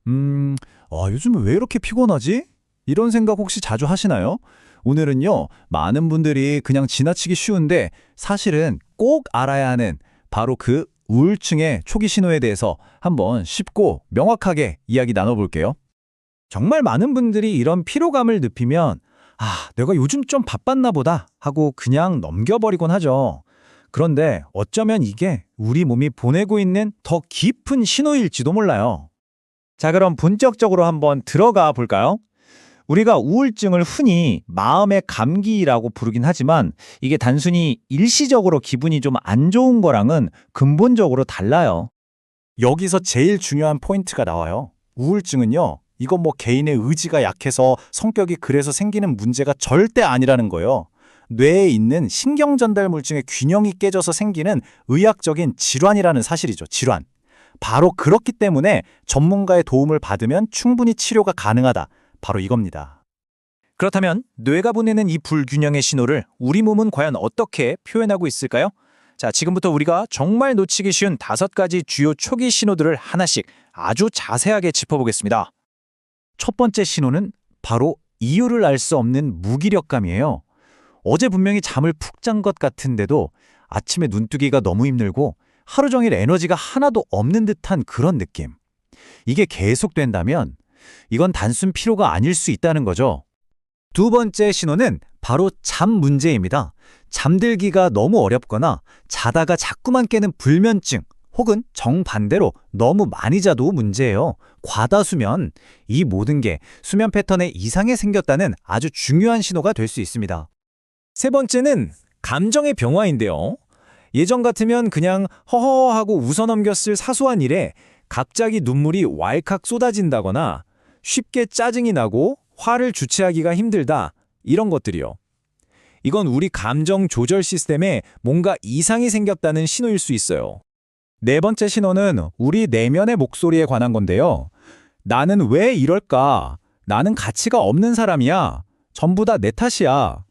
요즘 왜 이렇게 피곤하지? 이런 생각 혹시 자주 하시나요? 오늘은요, 많은 분들이 그냥 지나치기 쉬운데 사실은 꼭 알아야 하는 바로 그 우울증의 초기 신호에 대해서 한번 쉽고 명확하게 이야기 나눠볼게요. 정말 많은 분들이 이런 피로감을 느끼면 내가 요즘 좀 바빴나 보다 하고 그냥 넘겨버리곤 하죠. 그런데 어쩌면 이게 우리 몸이 보내고 있는 더 깊은 신호일지도 몰라요. 자, 그럼 본격적으로 한번 들어가 볼까요? 우리가 우울증을 흔히 마음의 감기라고 부르긴 하지만 이게 단순히 일시적으로 기분이 좀 안 좋은 거랑은 근본적으로 달라요. 여기서 제일 중요한 포인트가 나와요. 우울증은요, 이건 뭐 개인의 의지가 약해서 성격이 그래서 생기는 문제가 절대 아니라는 거예요. 뇌에 있는 신경전달물질의 균형이 깨져서 생기는 의학적인 질환이라는 사실이죠. 질환. 바로 그렇기 때문에 전문가의 도움을 받으면 충분히 치료가 가능하다. 바로 이겁니다. 그렇다면 뇌가 보내는 이 불균형의 신호를 우리 몸은 과연 어떻게 표현하고 있을까요? 자, 지금부터 우리가 정말 놓치기 쉬운 5가지 주요 초기 신호들을 하나씩 아주 자세하게 짚어보겠습니다. 첫 번째 신호는 바로 이유를 알 수 없는 무기력감이에요. 어제 분명히 잠을 푹 잔 것 같은데도 아침에 눈뜨기가 너무 힘들고 하루 종일 에너지가 하나도 없는 듯한 그런 느낌. 이게 계속된다면 이건 단순 피로가 아닐 수 있다는 거죠. 두 번째 신호는 바로 잠 문제입니다. 잠들기가 너무 어렵거나 자다가 자꾸만 깨는 불면증 혹은 정반대로 너무 많이 자도 문제예요. 과다수면, 이 모든 게 수면 패턴에 이상이 생겼다는 아주 중요한 신호가 될 수 있습니다. 세 번째는 감정의 병화인데요. 예전 같으면 그냥 허허하고 웃어넘겼을 사소한 일에 갑자기 눈물이 왈칵 쏟아진다거나 쉽게 짜증이 나고 화를 주체하기가 힘들다, 이런 것들이요. 이건 우리 감정 조절 시스템에 뭔가 이상이 생겼다는 신호일 수 있어요. 네 번째 신호는 우리 내면의 목소리에 관한 건데요. 나는 왜 이럴까? 나는 가치가 없는 사람이야. 전부 다 내 탓이야.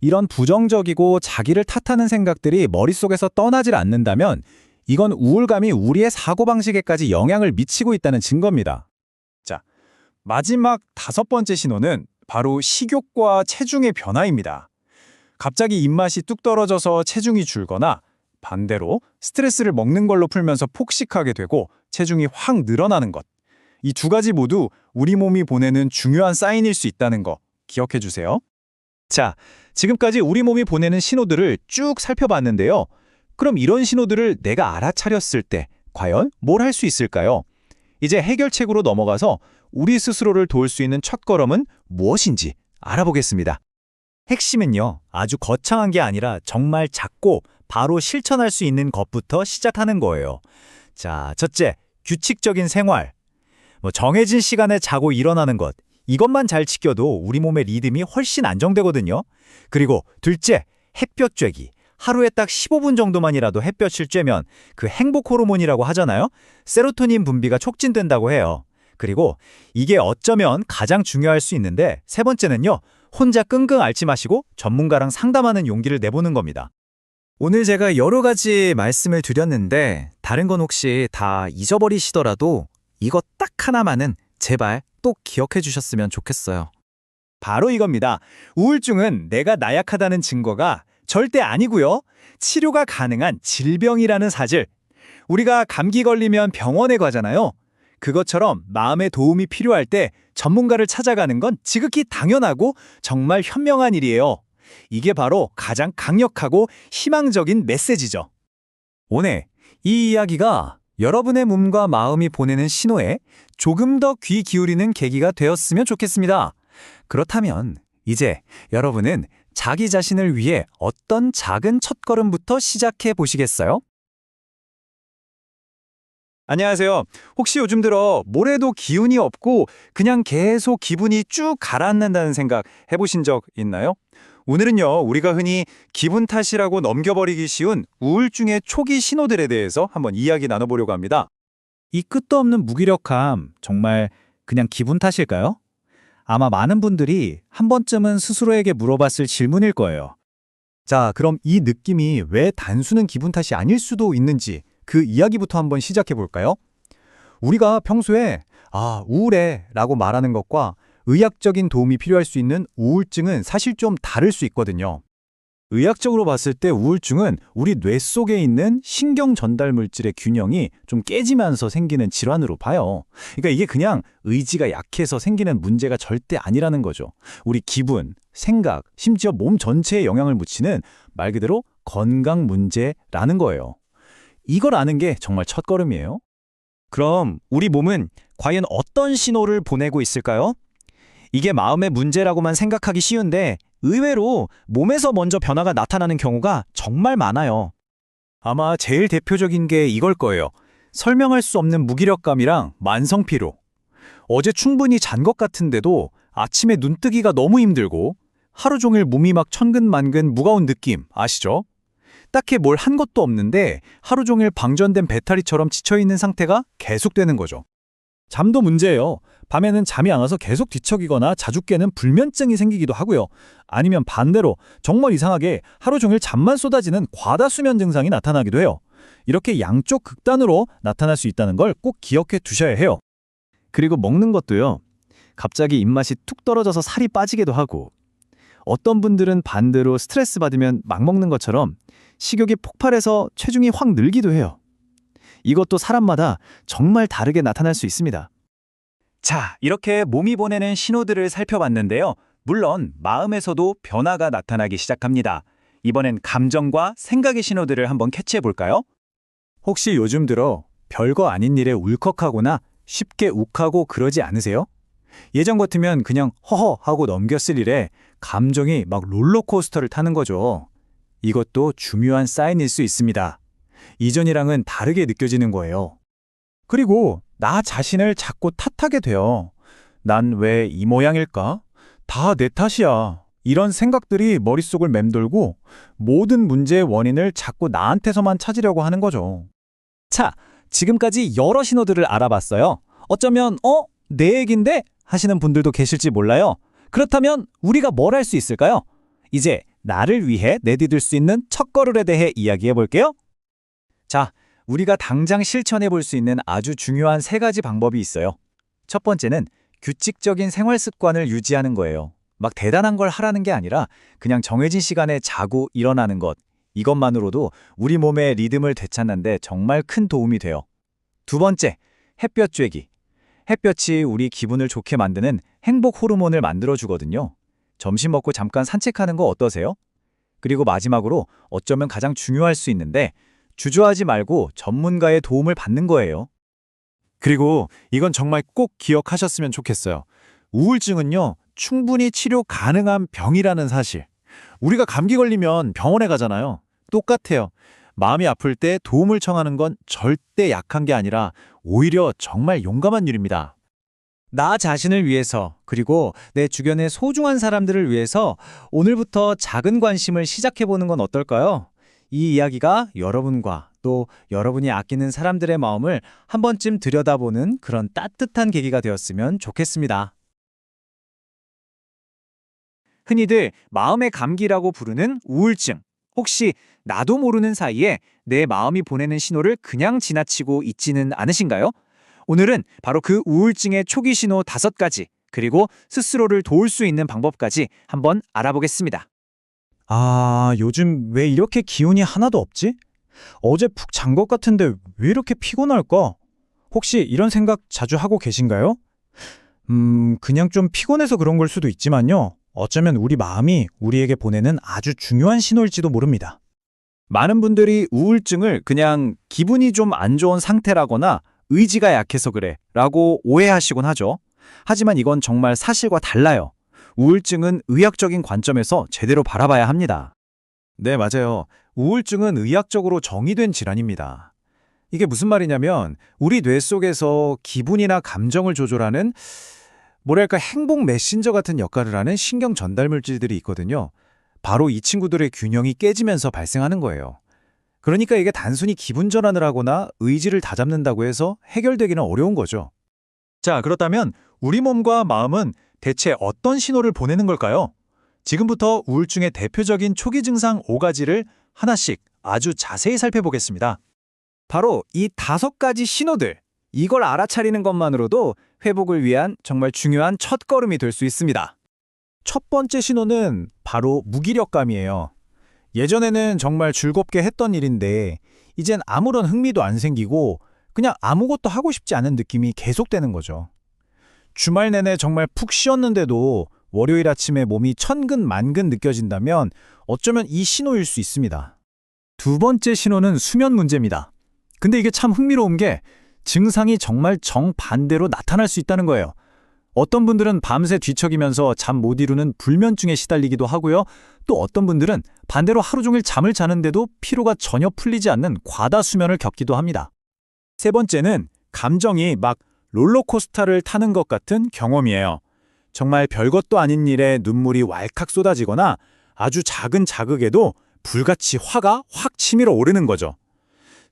이런 부정적이고 자기를 탓하는 생각들이 머릿속에서 떠나질 않는다면 이건 우울감이 우리의 사고방식에까지 영향을 미치고 있다는 증거입니다. 자, 마지막 5번째 신호는 바로 식욕과 체중의 변화입니다. 갑자기 입맛이 뚝 떨어져서 체중이 줄거나 반대로 스트레스를 먹는 걸로 풀면서 폭식하게 되고 체중이 확 늘어나는 것. 이 2가지 모두 우리 몸이 보내는 중요한 사인일 수 있다는 거 기억해 주세요. 자, 지금까지 우리 몸이 보내는 신호들을 쭉 살펴봤는데요. 그럼 이런 신호들을 내가 알아차렸을 때 과연 뭘 할 수 있을까요? 이제 해결책으로 넘어가서 우리 스스로를 도울 수 있는 첫걸음은 무엇인지 알아보겠습니다. 핵심은요, 아주 거창한 게 아니라 정말 작고 바로 실천할 수 있는 것부터 시작하는 거예요. 자, 첫째, 규칙적인 생활. 정해진 시간에 자고 일어나는 것. 이것만 잘 지켜도 우리 몸의 리듬이 훨씬 안정되거든요. 그리고 둘째, 햇볕 쬐기. 하루에 딱 15분 정도만이라도 햇볕을 쬐면 그 행복 호르몬이라고 하잖아요. 세로토닌 분비가 촉진된다고 해요. 그리고 이게 어쩌면 가장 중요할 수 있는데 세 번째는요, 혼자 끙끙 앓지 마시고 전문가랑 상담하는 용기를 내보는 겁니다. 오늘 제가 여러 가지 말씀을 드렸는데 다른 건 혹시 다 잊어버리시더라도 이거 딱 하나만은 제발 또 기억해 주셨으면 좋겠어요. 바로 이겁니다. 우울증은 내가 나약하다는 증거가 절대 아니고요. 치료가 가능한 질병이라는 사실. 우리가 감기 걸리면 병원에 가잖아요. 그것처럼 마음의 도움이 필요할 때 전문가를 찾아가는 건 지극히 당연하고 정말 현명한 일이에요. 이게 바로 가장 강력하고 희망적인 메시지죠. 오늘 이 이야기가 여러분의 몸과 마음이 보내는 신호에 조금 더 귀 기울이는 계기가 되었으면 좋겠습니다. 그렇다면 이제 여러분은 자기 자신을 위해 어떤 작은 첫걸음부터 시작해 보시겠어요? 안녕하세요. 혹시 요즘 들어 뭘 해도 기운이 없고 그냥 계속 기분이 쭉 가라앉는다는 생각 해보신 적 있나요? 오늘은요, 우리가 흔히 기분 탓이라고 넘겨버리기 쉬운 우울증의 초기 신호들에 대해서 한번 이야기 나눠보려고 합니다. 이 끝도 없는 무기력함, 정말 그냥 기분 탓일까요? 아마 많은 분들이 한 번쯤은 스스로에게 물어봤을 질문일 거예요. 자, 그럼 이 느낌이 왜 단순한 기분 탓이 아닐 수도 있는지 그 이야기부터 한번 시작해 볼까요? 우리가 평소에 우울해 라고 말하는 것과 의학적인 도움이 필요할 수 있는 우울증은 사실 좀 다를 수 있거든요. 의학적으로 봤을 때 우울증은 우리 뇌 속에 있는 신경 전달 물질의 균형이 좀 깨지면서 생기는 질환으로 봐요. 그러니까 이게 그냥 의지가 약해서 생기는 문제가 절대 아니라는 거죠. 우리 기분, 생각, 심지어 몸 전체에 영향을 미치는 말 그대로 건강 문제라는 거예요. 이걸 아는 게 정말 첫걸음이에요. 그럼 우리 몸은 과연 어떤 신호를 보내고 있을까요? 이게 마음의 문제라고만 생각하기 쉬운데 의외로 몸에서 먼저 변화가 나타나는 경우가 정말 많아요. 아마 제일 대표적인 게 이걸 거예요. 설명할 수 없는 무기력감이랑 만성피로. 어제 충분히 잔 것 같은데도 아침에 눈뜨기가 너무 힘들고 하루 종일 몸이 막 천근만근 무거운 느낌 아시죠? 딱히 뭘 한 것도 없는데 하루 종일 방전된 배터리처럼 지쳐있는 상태가 계속되는 거죠. 잠도 문제예요. 밤에는 잠이 안 와서 계속 뒤척이거나 자주 깨는 불면증이 생기기도 하고요. 아니면 반대로 정말 이상하게 하루 종일 잠만 쏟아지는 과다수면 증상이 나타나기도 해요. 이렇게 양쪽 극단으로 나타날 수 있다는 걸 꼭 기억해 두셔야 해요. 그리고 먹는 것도요. 갑자기 입맛이 툭 떨어져서 살이 빠지기도 하고 어떤 분들은 반대로 스트레스 받으면 막 먹는 것처럼 식욕이 폭발해서 체중이 확 늘기도 해요. 이것도 사람마다 정말 다르게 나타날 수 있습니다. 자, 이렇게 몸이 보내는 신호들을 살펴봤는데요. 물론 마음에서도 변화가 나타나기 시작합니다. 이번엔 감정과 생각의 신호들을 한번 캐치해 볼까요? 혹시 요즘 들어 별거 아닌 일에 울컥하거나 쉽게 욱하고 그러지 않으세요? 예전 같으면 그냥 허허 하고 넘겼을 일에 감정이 막 롤러코스터를 타는 거죠. 이것도 중요한 사인일 수 있습니다. 이전이랑은 다르게 느껴지는 거예요. 그리고 나 자신을 자꾸 탓하게 돼요. 난 왜 이 모양일까? 다 내 탓이야. 이런 생각들이 머릿속을 맴돌고 모든 문제의 원인을 자꾸 나한테서만 찾으려고 하는 거죠. 자, 지금까지 여러 신호들을 알아봤어요. 어쩌면 내 얘긴데? 하시는 분들도 계실지 몰라요. 그렇다면 우리가 뭘 할 수 있을까요? 이제 나를 위해 내디딜 수 있는 첫걸음에 대해 이야기해 볼게요. 자, 우리가 당장 실천해 볼 수 있는 아주 중요한 3가지 방법이 있어요. 첫 번째는 규칙적인 생활 습관을 유지하는 거예요. 막 대단한 걸 하라는 게 아니라 그냥 정해진 시간에 자고 일어나는 것. 이것만으로도 우리 몸의 리듬을 되찾는데 정말 큰 도움이 돼요. 두 번째, 햇볕 쬐기. 햇볕이 우리 기분을 좋게 만드는 행복 호르몬을 만들어주거든요. 점심 먹고 잠깐 산책하는 거 어떠세요? 그리고 마지막으로 어쩌면 가장 중요할 수 있는데 주저하지 말고 전문가의 도움을 받는 거예요. 그리고 이건 정말 꼭 기억하셨으면 좋겠어요. 우울증은요, 충분히 치료 가능한 병이라는 사실. 우리가 감기 걸리면 병원에 가잖아요. 똑같아요. 마음이 아플 때 도움을 청하는 건 절대 약한 게 아니라 오히려 정말 용감한 일입니다. 나 자신을 위해서, 그리고 내 주변의 소중한 사람들을 위해서 오늘부터 작은 관심을 시작해보는 건 어떨까요? 이 이야기가 여러분과 또 여러분이 아끼는 사람들의 마음을 한 번쯤 들여다보는 그런 따뜻한 계기가 되었으면 좋겠습니다. 흔히들 마음의 감기라고 부르는 우울증. 혹시 나도 모르는 사이에 내 마음이 보내는 신호를 그냥 지나치고 있지는 않으신가요? 오늘은 바로 그 우울증의 초기 신호 5가지, 그리고 스스로를 도울 수 있는 방법까지 한번 알아보겠습니다. 요즘 왜 이렇게 기운이 하나도 없지? 어제 푹 잔 것 같은데 왜 이렇게 피곤할까? 혹시 이런 생각 자주 하고 계신가요? 그냥 좀 피곤해서 그런 걸 수도 있지만요. 어쩌면 우리 마음이 우리에게 보내는 아주 중요한 신호일지도 모릅니다. 많은 분들이 우울증을 그냥 기분이 좀 안 좋은 상태라거나 의지가 약해서 그래 라고 오해하시곤 하죠. 하지만 이건 정말 사실과 달라요. 우울증은 의학적인 관점에서 제대로 바라봐야 합니다. 네, 맞아요. 우울증은 의학적으로 정의된 질환입니다. 이게 무슨 말이냐면 우리 뇌 속에서 기분이나 감정을 조절하는 뭐랄까 행복 메신저 같은 역할을 하는 신경 전달 물질들이 있거든요. 바로 이 친구들의 균형이 깨지면서 발생하는 거예요. 그러니까 이게 단순히 기분 전환을 하거나 의지를 다잡는다고 해서 해결되기는 어려운 거죠. 자, 그렇다면 우리 몸과 마음은 대체 어떤 신호를 보내는 걸까요? 지금부터 우울증의 대표적인 초기 증상 5가지를 하나씩 아주 자세히 살펴보겠습니다. 바로 이 5가지 신호들, 이걸 알아차리는 것만으로도 회복을 위한 정말 중요한 첫걸음이 될 수 있습니다. 첫 번째 신호는 바로 무기력감이에요. 예전에는 정말 즐겁게 했던 일인데 이젠 아무런 흥미도 안 생기고 그냥 아무것도 하고 싶지 않은 느낌이 계속되는 거죠. 주말 내내 정말 푹 쉬었는데도 월요일 아침에 몸이 천근만근 느껴진다면 어쩌면 이 신호일 수 있습니다. 두 번째 신호는 수면 문제입니다. 근데 이게 참 흥미로운 게 증상이 정말 정반대로 나타날 수 있다는 거예요. 어떤 분들은 밤새 뒤척이면서 잠 못 이루는 불면증에 시달리기도 하고요. 또 어떤 분들은 반대로 하루 종일 잠을 자는데도 피로가 전혀 풀리지 않는 과다수면을 겪기도 합니다. 세 번째는 감정이 막 롤러코스터를 타는 것 같은 경험이에요. 정말 별것도 아닌 일에 눈물이 왈칵 쏟아지거나 아주 작은 자극에도 불같이 화가 확 치밀어 오르는 거죠.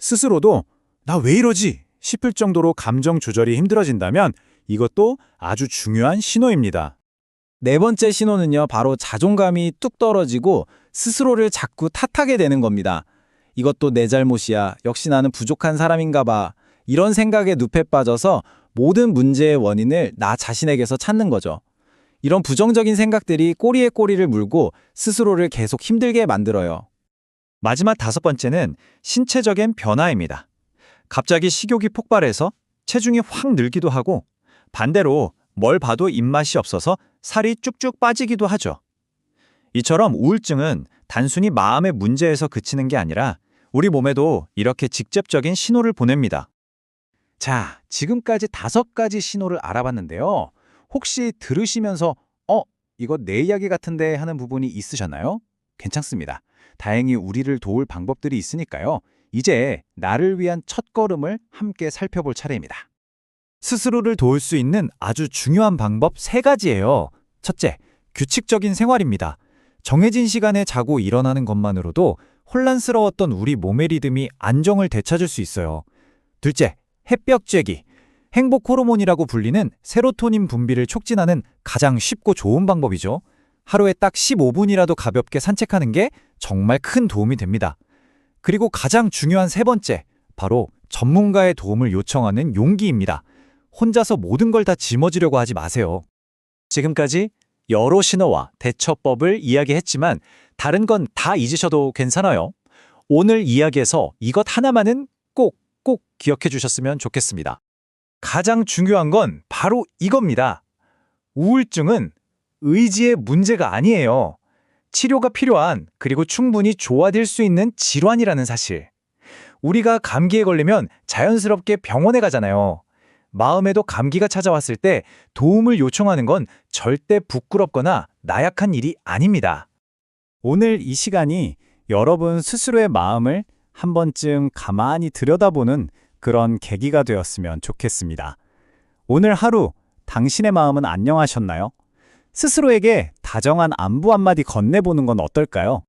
스스로도 나 왜 이러지 싶을 정도로 감정 조절이 힘들어진다면 이것도 아주 중요한 신호입니다. 네 번째 신호는요, 바로 자존감이 뚝 떨어지고 스스로를 자꾸 탓하게 되는 겁니다. 이것도 내 잘못이야, 역시 나는 부족한 사람인가 봐, 이런 생각에 늪에 빠져서 모든 문제의 원인을 나 자신에게서 찾는 거죠. 이런 부정적인 생각들이 꼬리에 꼬리를 물고 스스로를 계속 힘들게 만들어요. 마지막 다섯 번째는 신체적인 변화입니다. 갑자기 식욕이 폭발해서 체중이 확 늘기도 하고 반대로 뭘 봐도 입맛이 없어서 살이 쭉쭉 빠지기도 하죠. 이처럼 우울증은 단순히 마음의 문제에서 그치는 게 아니라 우리 몸에도 이렇게 직접적인 신호를 보냅니다. 자, 지금까지 5가지 신호를 알아봤는데요. 혹시 들으시면서 이거 내 이야기 같은데 하는 부분이 있으셨나요? 괜찮습니다. 다행히 우리를 도울 방법들이 있으니까요. 이제 나를 위한 첫걸음을 함께 살펴볼 차례입니다. 스스로를 도울 수 있는 아주 중요한 방법 3가지예요. 첫째, 규칙적인 생활입니다. 정해진 시간에 자고 일어나는 것만으로도 혼란스러웠던 우리 몸의 리듬이 안정을 되찾을 수 있어요. 둘째, 햇볕 쬐기. 행복 호르몬이라고 불리는 세로토닌 분비를 촉진하는 가장 쉽고 좋은 방법이죠. 하루에 딱 15분이라도 가볍게 산책하는 게 정말 큰 도움이 됩니다. 그리고 가장 중요한 3번째, 바로 전문가의 도움을 요청하는 용기입니다. 혼자서 모든 걸 다 짊어지려고 하지 마세요. 지금까지 여러 신호와 대처법을 이야기했지만 다른 건 다 잊으셔도 괜찮아요. 오늘 이야기에서 이것 하나만은 꼭 기억해 주셨으면 좋겠습니다. 가장 중요한 건 바로 이겁니다. 우울증은 의지의 문제가 아니에요. 치료가 필요한, 그리고 충분히 좋아질 수 있는 질환이라는 사실. 우리가 감기에 걸리면 자연스럽게 병원에 가잖아요. 마음에도 감기가 찾아왔을 때 도움을 요청하는 건 절대 부끄럽거나 나약한 일이 아닙니다. 오늘 이 시간이 여러분 스스로의 마음을 한 번쯤 가만히 들여다보는 그런 계기가 되었으면 좋겠습니다. 오늘 하루 당신의 마음은 안녕하셨나요? 스스로에게 다정한 안부 한마디 건네보는 건 어떨까요?